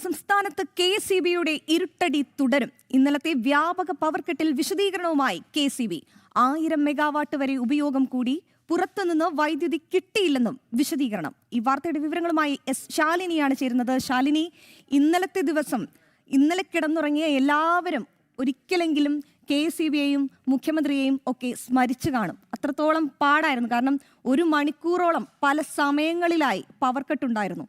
സംസ്ഥാനത്ത് കെ.എസ്.ഇ.ബിയുടെ ഇരുട്ടടി തുടരും. ഇന്നലത്തെ വ്യാപക പവർ കട്ടിൽ വിശദീകരണവുമായി കെ.എസ്.ഇ.ബി 1000 മെഗാവാട്ട് വരെ ഉപയോഗം കൂടി, പുറത്തുനിന്ന് വൈദ്യുതി കിട്ടിയില്ലെന്നും വിശദീകരണം. ഈ വാർത്തയുടെ വിവരങ്ങളുമായി എസ് ശാലിനിയാണ് ചേരുന്നത്. ശാലിനി, ഇന്നലെ കിടന്നുറങ്ങിയ എല്ലാവരും ഒരിക്കലെങ്കിലും കെ.എസ്.ഇ.ബിയെയും മുഖ്യമന്ത്രിയെയും ഒക്കെ സ്മരിച്ചു കാണും. അത്രത്തോളം പാടായിരുന്നു. കാരണം 1 മണിക്കൂറോളം പല സമയങ്ങളിലായി പവർ കട്ടുണ്ടായിരുന്നു.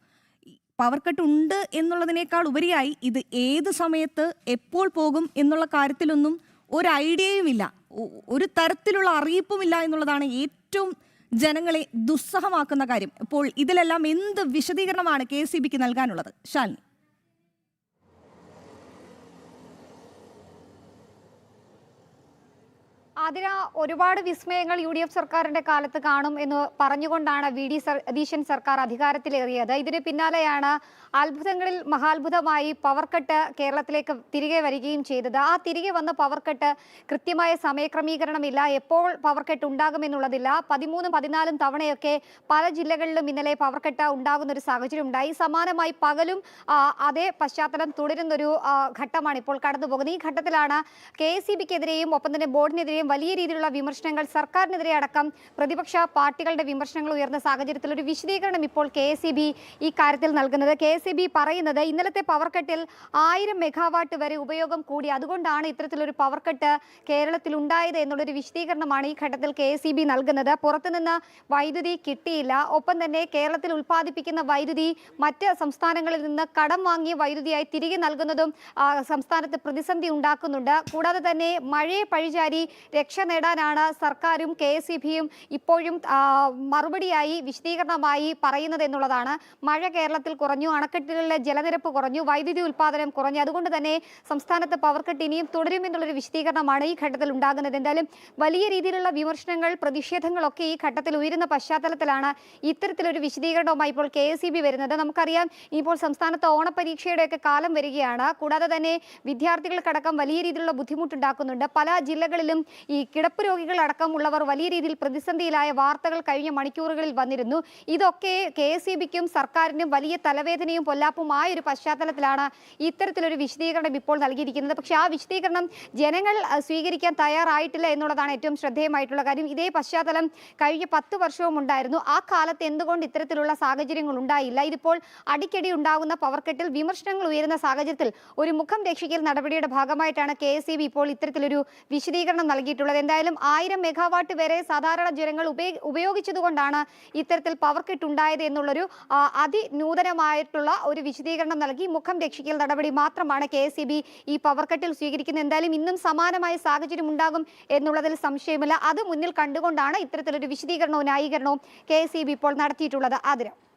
പവർ കട്ട് ഉണ്ട് എന്നുള്ളതിനേക്കാൾ ഉപരിയായി ഇത് ഏത് സമയത്ത് എപ്പോൾ പോകും എന്നുള്ള കാര്യത്തിലൊന്നും ഒരു ഐഡിയയുമില്ല, ഒരു തരത്തിലുള്ള അറിയിപ്പുമില്ല എന്നുള്ളതാണ് ഏറ്റവും ജനങ്ങളെ ദുസ്സഹമാക്കുന്ന കാര്യം. അപ്പോൾ ഇതിലെല്ലാം എന്ത് വിശദീകരണമാണ് കെ.എസ്.ഇ.ബിക്ക് നൽകാനുള്ളത്? ശാലിനി. അതിന് ഒരുപാട് വിസ്മയങ്ങൾ UDF സർക്കാരിന്റെ കാലത്ത് കാണും എന്ന് പറഞ്ഞുകൊണ്ടാണ് VD സതീശൻ സർക്കാർ അധികാരത്തിലേറിയത്. ഇതിന് പിന്നാലെയാണ് അത്ഭുതങ്ങളിൽ മഹാത്ഭുതമായി പവർ കട്ട് കേരളത്തിലേക്ക് തിരികെ വരികയും ചെയ്തത്. ആ തിരികെ വന്ന പവർ കട്ട് കൃത്യമായ സമയക്രമീകരണമില്ല, എപ്പോൾ പവർ കട്ട് ഉണ്ടാകുമെന്നുള്ളതില്ല. 13-14 തവണയൊക്കെ പല ജില്ലകളിലും ഇന്നലെ പവർ കട്ട് ഉണ്ടാകുന്ന ഒരു സാഹചര്യം ഉണ്ടായി. സമാനമായി പകലും അതേ പശ്ചാത്തലം തുടരുന്നൊരു ഘട്ടമാണ് ഇപ്പോൾ കടന്നു പോകുന്നത്. ഈ ഘട്ടത്തിലാണ് കെ.എസ്.ഇ.ബിക്കെതിരെയും ഒപ്പം തന്നെ ബോർഡിനെതിരെയും വലിയ രീതിയിലുള്ള വിമർശനങ്ങൾ, സർക്കാരിനെതിരെ അടക്കം പ്രതിപക്ഷ പാർട്ടികളുടെ വിമർശനങ്ങൾ ഉയർന്ന സാഹചര്യത്തിൽ ഒരു വിശദീകരണം ഇപ്പോൾ കെ.എസ്.ഇ.ബി ഈ കാര്യത്തിൽ നൽകുന്നത്. കെ.എസ്.ഇ.ബി പറയുന്നത് ഇന്നലത്തെ പവർ കട്ടിൽ 1000 മെഗാവാട്ട് വരെ ഉപയോഗം കൂടി, അതുകൊണ്ടാണ് ഇത്തരത്തിലൊരു പവർ കട്ട് കേരളത്തിൽ ഉണ്ടായത് എന്നുള്ളൊരു വിശദീകരണമാണ് ഈ ഘട്ടത്തിൽ കെ.എസ്.ഇ.ബി നൽകുന്നത്. പുറത്തുനിന്ന് വൈദ്യുതി കിട്ടിയില്ല, ഒപ്പം തന്നെ കേരളത്തിൽ ഉൽപ്പാദിപ്പിക്കുന്ന വൈദ്യുതി മറ്റ് സംസ്ഥാനങ്ങളിൽ നിന്ന് കടം വാങ്ങിയ വൈദ്യുതിയായി തിരികെ നൽകുന്നതും സംസ്ഥാനത്ത് പ്രതിസന്ധി ഉണ്ടാക്കുന്നുണ്ട്. കൂടാതെ തന്നെ മഴയെ പഴിചാരി രക്ഷ നേടാനാണ് സർക്കാരും കെ.എസ്.ഇ.ബിയും ഇപ്പോഴും മറുപടിയായി വിശദീകരണമായി പറയുന്നത് എന്നുള്ളതാണ്. മഴ കേരളത്തിൽ കുറഞ്ഞു, അണക്കെട്ടുകളിലെ ജലനിരപ്പ് കുറഞ്ഞു, വൈദ്യുതി ഉൽപ്പാദനം കുറഞ്ഞു, അതുകൊണ്ട് തന്നെ സംസ്ഥാനത്ത് പവർ കട്ട് ഇനിയും തുടരുമെന്നുള്ളൊരു വിശദീകരണമാണ് ഈ ഘട്ടത്തിൽ ഉണ്ടാകുന്നത്. എന്തായാലും വലിയ രീതിയിലുള്ള വിമർശനങ്ങൾ, പ്രതിഷേധങ്ങളൊക്കെ ഈ ഘട്ടത്തിൽ ഉയരുന്ന പശ്ചാത്തലത്തിലാണ് ഇത്തരത്തിലൊരു വിശദീകരണവുമായി ഇപ്പോൾ കെ.എസ്.ഇ.ബി വരുന്നത്. നമുക്കറിയാം, ഇപ്പോൾ സംസ്ഥാനത്ത് ഓണപരീക്ഷയുടെയൊക്കെ കാലം വരികയാണ്. കൂടാതെ തന്നെ വിദ്യാർത്ഥികൾക്കടക്കം വലിയ രീതിയിലുള്ള ബുദ്ധിമുട്ടുണ്ടാക്കുന്നുണ്ട്. പല ജില്ലകളിലും ഈ കിടപ്പ് രോഗികൾ അടക്കമുള്ളവർ വലിയ രീതിയിൽ പ്രതിസന്ധിയിലായ വാർത്തകൾ കഴിഞ്ഞ മണിക്കൂറുകളിൽ വന്നിരുന്നു. ഇതൊക്കെ കെ.എസ്.ഇ.ബിക്കും സർക്കാരിനും വലിയ തലവേദനയും പൊല്ലാപ്പുമായ ഒരു പശ്ചാത്തലത്തിലാണ് ഇത്തരത്തിലൊരു വിശദീകരണം ഇപ്പോൾ നൽകിയിരിക്കുന്നത്. പക്ഷേ ആ വിശദീകരണം ജനങ്ങൾ സ്വീകരിക്കാൻ തയ്യാറായിട്ടില്ല എന്നുള്ളതാണ് ഏറ്റവും ശ്രദ്ധേയമായിട്ടുള്ള കാര്യം. ഇതേ പശ്ചാത്തലം കഴിഞ്ഞ 10 വർഷവും ഉണ്ടായിരുന്നു. ആ കാലത്ത് എന്തുകൊണ്ട് ഇത്തരത്തിലുള്ള സാഹചര്യങ്ങൾ ഉണ്ടായില്ല? ഇതിപ്പോൾ അടിക്കടി ഉണ്ടാകുന്ന പവർ കട്ടിൽ വിമർശനങ്ങൾ ഉയരുന്ന സാഹചര്യത്തിൽ ഒരു മുഖം രക്ഷിക്കൽ നടപടിയുടെ ഭാഗമായിട്ടാണ് കെ.എസ്.ഇ.ബി ഇപ്പോൾ ഇത്തരത്തിലൊരു വിശദീകരണം നൽകിയിട്ടുള്ളത്. എന്തായാലും 1000 മെഗാവാട്ട് വരെ സാധാരണ ജനങ്ങൾ ഉപയോഗിച്ചതുകൊണ്ടാണ് ഇത്തരത്തിൽ പവർ കട്ട് ഉണ്ടായത് എന്നുള്ളൊരു അതിനൂതനമായിട്ടുള്ള ഒരു വിശദീകരണം നൽകി മുഖം രക്ഷിക്കൽ നടപടി മാത്രമാണ് കെ.എസ്.ഇ.ബി ഈ പവർ കട്ടിൽ സ്വീകരിക്കുന്നത്. എന്തായാലും ഇന്നും സമാനമായ സാഹചര്യം ഉണ്ടാകും എന്നുള്ളതിൽ സംശയമില്ല. അത് മുന്നിൽ കണ്ടുകൊണ്ടാണ് ഇത്തരത്തിലൊരു വിശദീകരണവും ന്യായീകരണവും കെ.എസ്.ഇ.ബി ഇപ്പോൾ നടത്തിയിട്ടുള്ളത്. ആതിര.